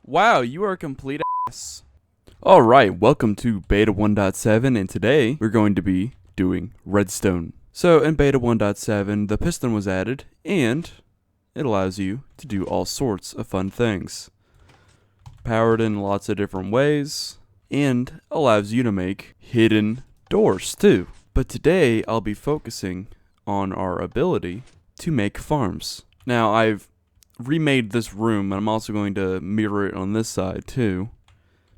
Wow, you are a complete ass. Alright, welcome to Beta 1.7, and today we're going to be doing redstone. So in Beta 1.7, the piston was added, and it allows you to do all sorts of fun things. Powered in lots of different ways, and allows you to make hidden doors too. But today I'll be focusing on our ability to make farms. Now I've remade this room, and I'm also going to mirror it on this side too,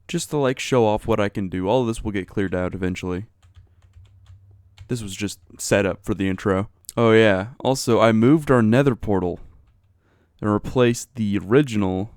just to show off what I can do. All of this will get cleared out eventually. This was just set up for the intro. Oh yeah, also I moved our nether portal and replaced the original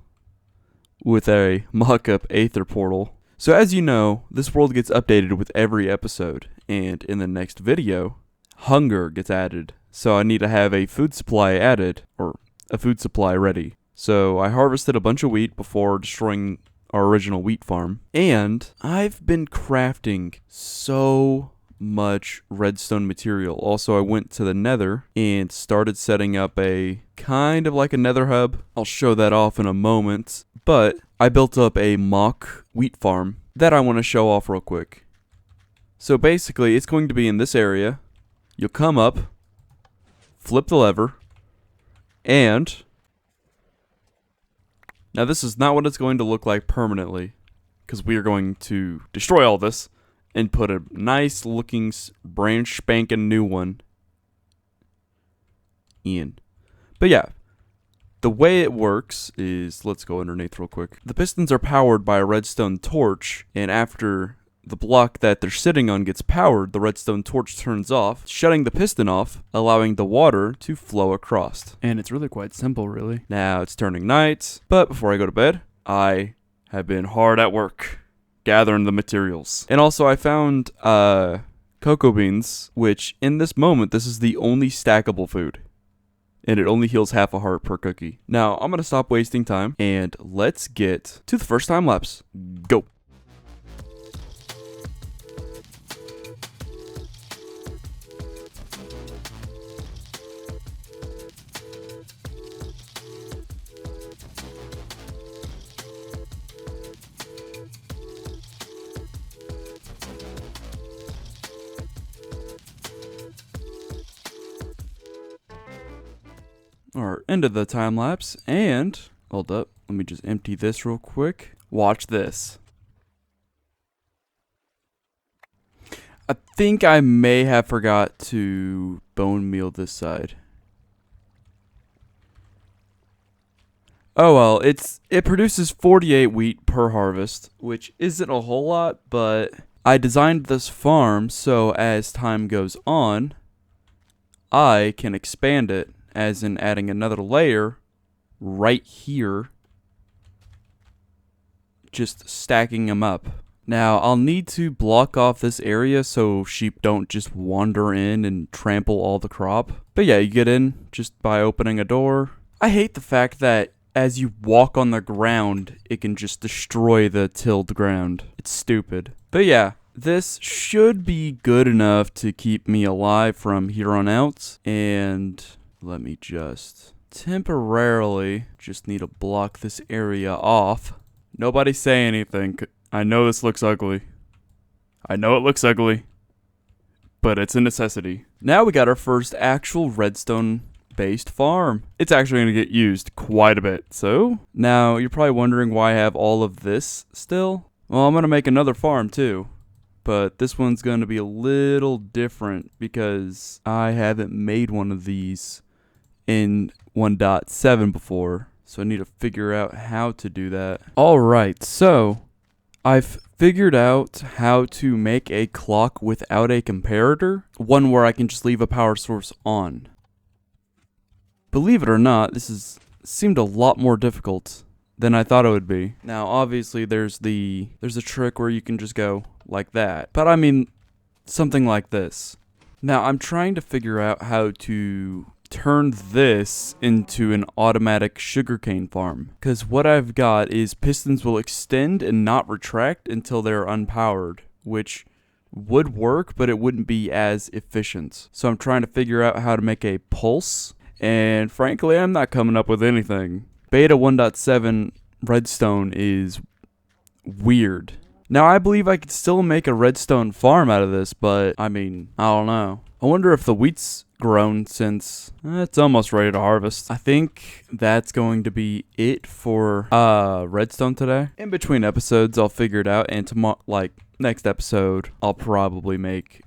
with a mock-up aether portal. So as you know, this world gets updated with every episode, and in the next video, hunger gets added. So I need to have a food supply added, or a food supply ready. So I harvested a bunch of wheat before destroying our original wheat farm. And I've been crafting so much redstone material. Also, I went to the nether and started setting up a kind of like a nether hub. I'll show that off in a moment. But I built up a mock wheat farm that I want to show off real quick. So basically, it's going to be in this area. You'll come up, flip the lever, and now this is not what it's going to look like permanently, because we are going to destroy all this and put a nice looking brand spanking new one in. But yeah, the way it works is, let's go underneath real quick. The pistons are powered by a redstone torch, and after the block that they're sitting on gets powered, the redstone torch turns off, shutting the piston off, allowing the water to flow across. And it's really quite simple, really. Now it's turning night, but before I go to bed, I have been hard at work gathering the materials. And also I found cocoa beans, which in this moment, this is the only stackable food. And it only heals half a heart per cookie. Now I'm gonna stop wasting time and let's get to the first time lapse. Go. Alright, end of the time lapse, and hold up, let me just empty this real quick. Watch this. I think I may have forgot to bone meal this side. Oh well, it produces 48 wheat per harvest, which isn't a whole lot, but I designed this farm so as time goes on, I can expand it, as in adding another layer right here, just stacking them up. Now I'll need to block off this area so sheep don't just wander in and trample all the crop. But yeah, you get in just by opening a door. I hate the fact that as you walk on the ground, it can just destroy the tilled ground. It's stupid. But yeah, this should be good enough to keep me alive from here on out. And let me just temporarily just need to block this area off. Nobody say anything. I know this looks ugly. I know it looks ugly, but it's a necessity. Now we got our first actual redstone based farm. It's actually going to get used quite a bit. So now you're probably wondering why I have all of this still. Well, I'm going to make another farm too. But this one's going to be a little different because I haven't made one of these in 1.7 before, so I need to figure out how to do that. Alright, so I've figured out how to make a clock without a comparator, one where I can just leave a power source on. Believe it or not, this seemed a lot more difficult than I thought it would be. Now obviously there's a trick where you can just go like that, but I mean something like this. Now I'm trying to figure out how to turn this into an automatic sugarcane farm, because what I've got is pistons will extend and not retract until they're unpowered, which would work, but it wouldn't be as efficient. So I'm trying to figure out how to make a pulse, and frankly I'm not coming up with anything. Beta 1.7 redstone is weird. Now, I believe I could still make a redstone farm out of this, but, I mean, I don't know. I wonder if the wheat's grown since it's almost ready to harvest. I think that's going to be it for redstone today. In between episodes, I'll figure it out, and tomorrow, like, next episode, I'll probably make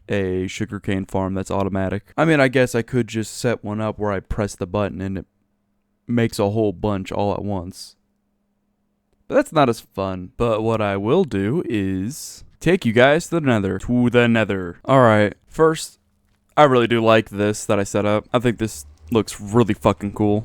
a sugarcane farm that's automatic. I mean, I guess I could just set one up where I press the button and it makes a whole bunch all at once. But that's not as fun. But what I will do is take you guys to the nether. Alright, first, I really do like this that I set up. I think this looks really fucking cool.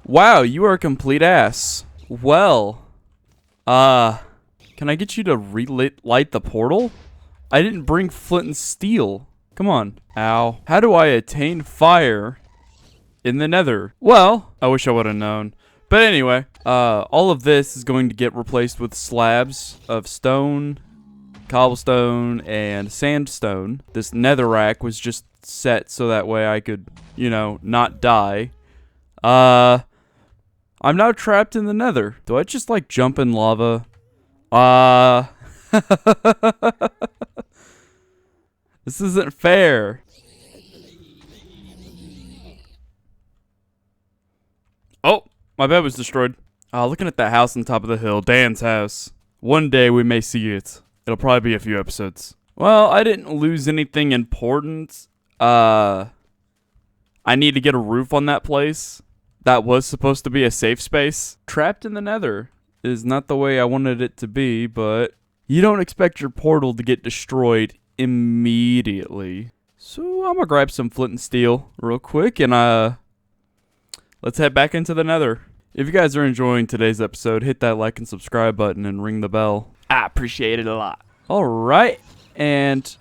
Wow, you are a complete ass. Well, can I get you to light the portal? I didn't bring flint and steel. Come on. Ow. How do I attain fire in the nether? Well, I wish I would have known. But anyway, all of this is going to get replaced with slabs of stone, cobblestone, and sandstone. This netherrack was just set so that way I could, you know, not die. I'm now trapped in the nether. Do I just, like, jump in lava? This isn't fair. Oh, my bed was destroyed. Looking at that house on top of the hill, Dan's house. One day we may see it. It'll probably be a few episodes. Well, I didn't lose anything important. I need to get a roof on that place. That was supposed to be a safe space. Trapped in the nether is not the way I wanted it to be, but you don't expect your portal to get destroyed immediately. So I'm gonna grab some flint and steel real quick and let's head back into the nether. If you guys are enjoying today's episode, hit that like and subscribe button and ring the bell. I appreciate it a lot. Alright, and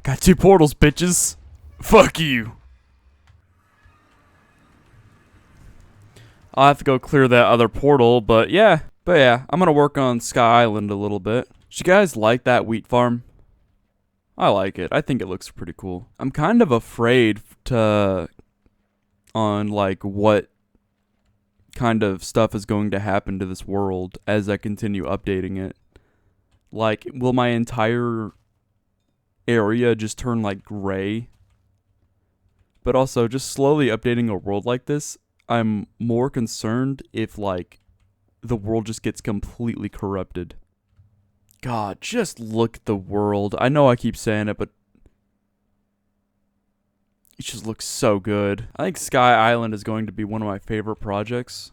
got 2 portals, bitches. Fuck you. I'll have to go clear that other portal, but yeah, I'm gonna work on Sky Island a little bit. Did you guys like that wheat farm? I like it. I think it looks pretty cool. I'm kind of afraid on like what kind of stuff is going to happen to this world as I continue updating it. Like, will my entire area just turn like gray? But also, just slowly updating a world like this, I'm more concerned if like the world just gets completely corrupted. God, just look at the world. I know I keep saying it, but it just looks so good. I think Sky Island is going to be one of my favorite projects.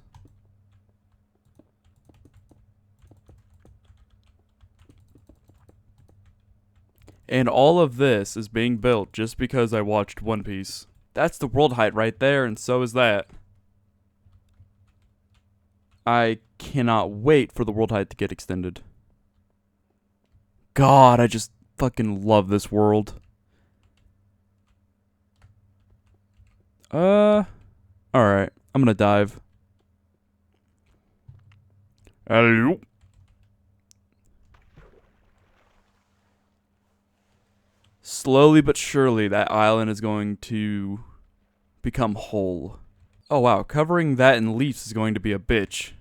And all of this is being built just because I watched One Piece. That's the world height right there, and so is that. I cannot wait for the world height to get extended. God, I just fucking love this world. Alright. I'm gonna dive. Hello. Slowly but surely, that island is going to become whole. Oh wow, covering that in leaves is going to be a bitch.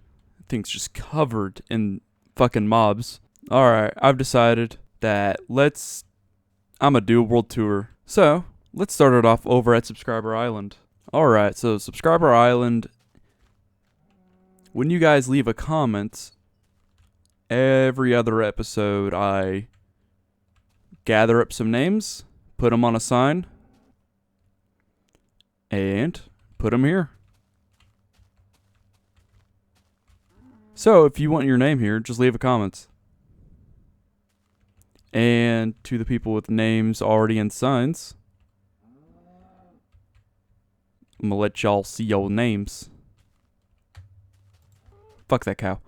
Thing's just covered in fucking mobs. Alright, I've decided that I'm gonna do a world tour. So, let's start it off over at Subscriber Island. Alright, so Subscriber Island, when you guys leave a comment, every other episode I gather up some names, put them on a sign, and put them here. So, if you want your name here, just leave a comment. And to the people with names already in signs, I'm gonna let y'all see your names. Fuck that cow.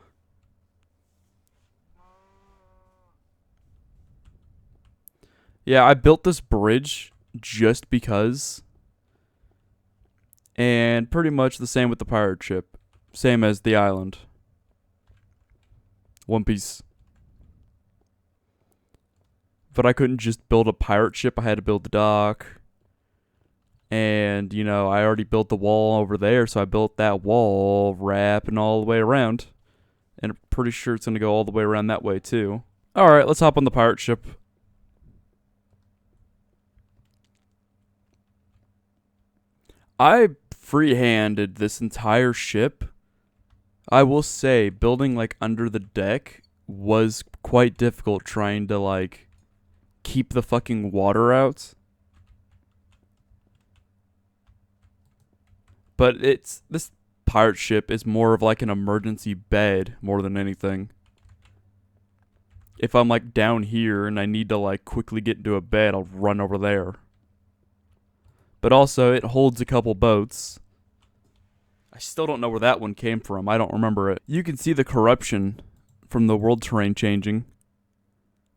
Yeah, I built this bridge just because. And pretty much the same with the pirate ship. Same as the island. One Piece. But I couldn't just build a pirate ship. I had to build the dock. And, you know, I already built the wall over there, so I built that wall wrapping all the way around. And I'm pretty sure it's going to go all the way around that way, too. Alright, let's hop on the pirate ship. I freehanded this entire ship. I will say, building, like, under the deck was quite difficult trying to, like, keep the fucking water out. But this pirate ship is more of, like, an emergency bed more than anything. If I'm, like, down here and I need to, like, quickly get into a bed, I'll run over there. But also, it holds a couple boats. I still don't know where that one came from. I don't remember it. You can see the corruption from the world terrain changing.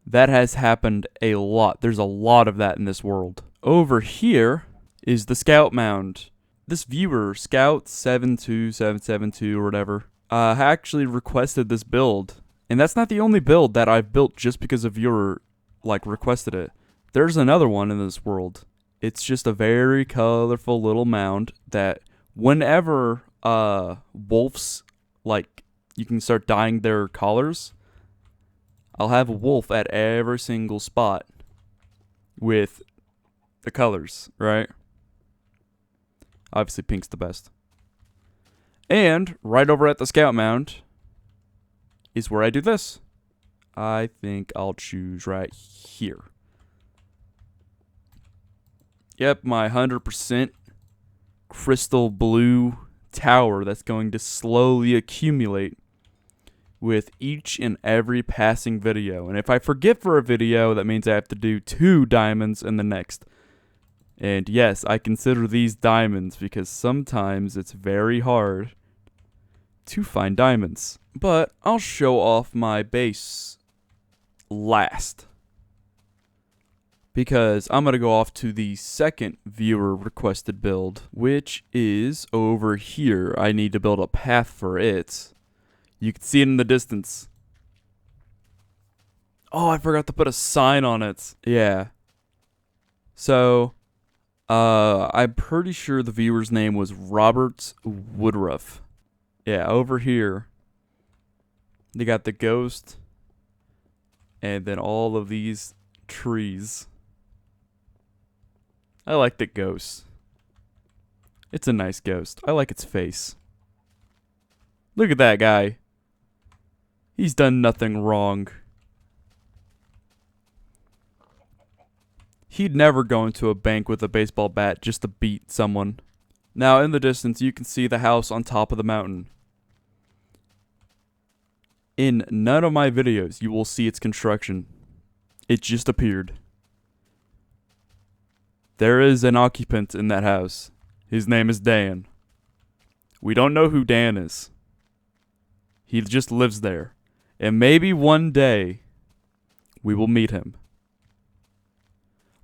That has happened a lot. There's a lot of that in this world. Over here is the scout mound. This viewer, Scout72772 or whatever, actually requested this build. And that's not the only build that I've built just because a viewer, like, requested it. There's another one in this world. It's just a very colorful little mound that whenever wolves, like, you can start dyeing their collars, I'll have a wolf at every single spot with the colors, right? Obviously, pink's the best. And right over at the scout mound is where I do this. I think I'll choose right here. Yep, my 100% crystal blue tower that's going to slowly accumulate with each and every passing video. And if I forget for a video, that means I have to do 2 diamonds in the next. And yes, I consider these diamonds because sometimes it's very hard to find diamonds. But I'll show off my base last, because I'm going to go off to the second viewer requested build, which is over here. I need to build a path for it. You can see it in the distance. Oh, I forgot to put a sign on it. Yeah. So, I'm pretty sure the viewer's name was Robert Woodruff. Yeah, over here, they got the ghost, and then all of these trees. I like the ghost. It's a nice ghost. I like its face. Look at that guy. He's done nothing wrong. He'd never go into a bank with a baseball bat just to beat someone. Now, in the distance, you can see the house on top of the mountain. In none of my videos, you will see its construction. It just appeared. There is an occupant in that house. His name is Dan. We don't know who Dan is. He just lives there. And maybe one day, we will meet him.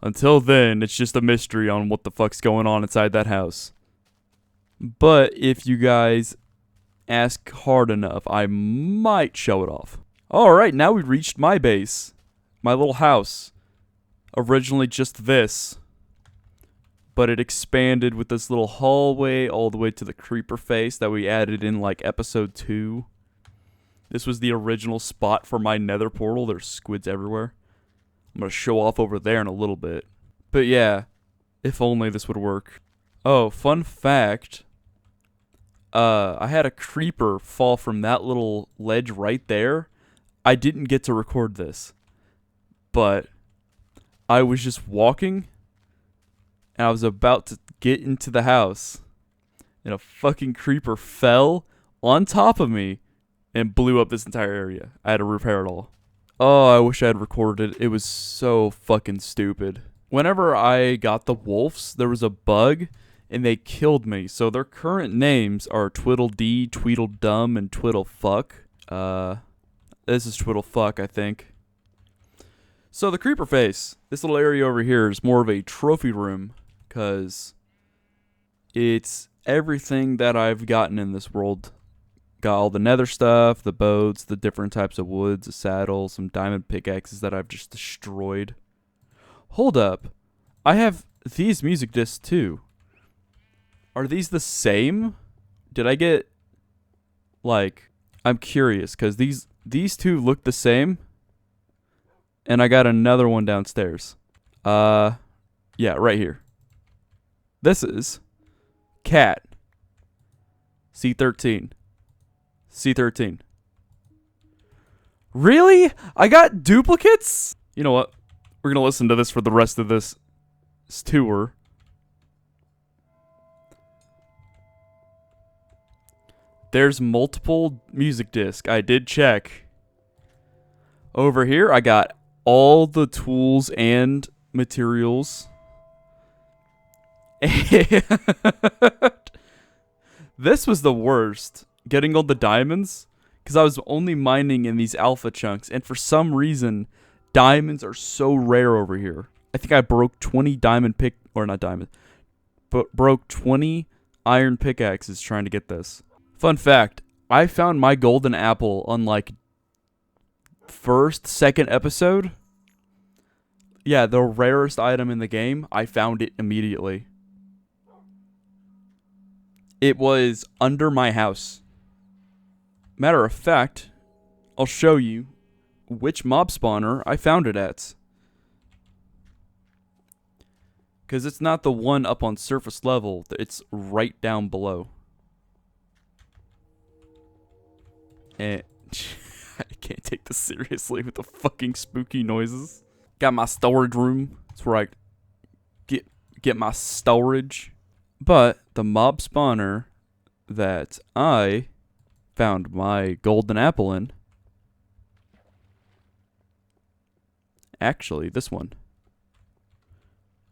Until then, it's just a mystery on what the fuck's going on inside that house. But if you guys ask hard enough, I might show it off. Alright, now we reached my base. My little house. Originally just this. But it expanded with this little hallway all the way to the creeper face that we added in, like, episode 2. This was the original spot for my nether portal. There's squids everywhere. I'm going to show off over there in a little bit. But yeah, if only this would work. Oh, fun fact. I had a creeper fall from that little ledge right there. I didn't get to record this. But I was just walking, and I was about to get into the house, and a fucking creeper fell on top of me and blew up this entire area. I had to repair it all. Oh, I wish I had recorded it. It was so fucking stupid. Whenever I got the wolves, there was a bug, and they killed me. So their current names are Twiddledee, Tweedledum, and Twiddlefuck. This is Twiddlefuck, I think. So the creeper face, this little area over here is more of a trophy room, because it's everything that I've gotten in this world Got all the nether stuff, the boats, the different types of woods, a saddle, some diamond pickaxes that I've just destroyed. Hold up. I have these music discs too. Are these the same? Did I get, like, I'm curious because these two look the same. And I got another one downstairs. Yeah, right here. This is cat. C13. C13. Really? I got duplicates? You know what? We're going to listen to this for the rest of this tour. There's multiple music discs. I did check. Over here, I got all the tools and materials. This was the worst. Getting all the diamonds. Because I was only mining in these alpha chunks. And for some reason, diamonds are so rare over here. I think I broke 20 diamond pick... Or not diamond. But broke 20 iron pickaxes trying to get this. Fun fact. I found my golden apple on like... second episode. Yeah, the rarest item in the game. I found it immediately. It was under my house. Matter of fact, I'll show you which mob spawner I found it at. Because it's not the one up on surface level. It's right down below. And I can't take this seriously with the fucking spooky noises. Got my storage room. That's where I get my storage. But the mob spawner that I found my golden apple in, actually this one.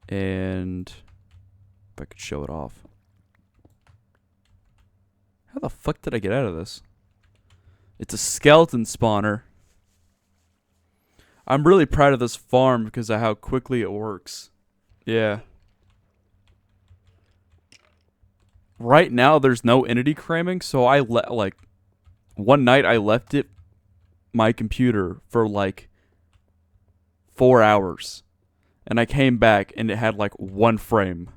And if I could show it off. How the fuck did I get out of this? It's a skeleton spawner. I'm really proud of this farm because of how quickly it works. Yeah. Right now, there's no entity cramming, so I one night I left it, my computer, for like 4 hours. And I came back and it had like 1 frame.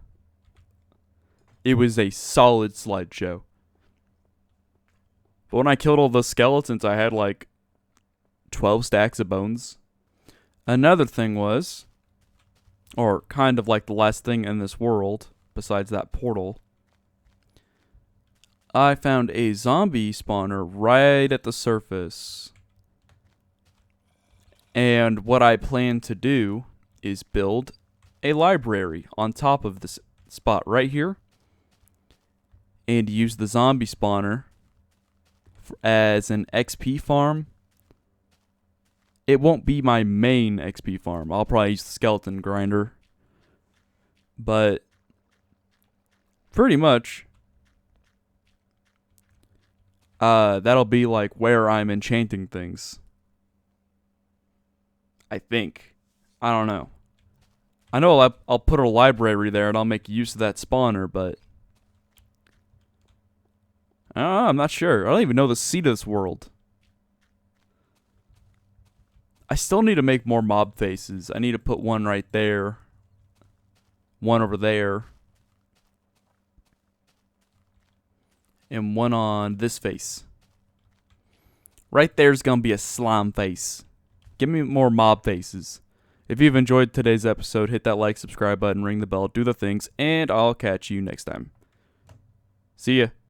It was a solid slideshow. But when I killed all the skeletons, I had like 12 stacks of bones. Another thing was, or kind of like the last thing in this world, besides that portal, I found a zombie spawner right at the surface. And what I plan to do is build a library on top of this spot right here. And use the zombie spawner as an XP farm. It won't be my main XP farm. I'll probably use the skeleton grinder. But pretty much that'll be like where I'm enchanting things. I think. I don't know. I know I'll put a library there and I'll make use of that spawner, but I don't know, I'm not sure. I don't even know the seed of this world. I still need to make more mob faces. I need to put one right there. One over there. And one on this face. Right there's going to be a slime face. Give me more mob faces. If you've enjoyed today's episode, hit that like, subscribe button, ring the bell, do the things, and I'll catch you next time. See ya.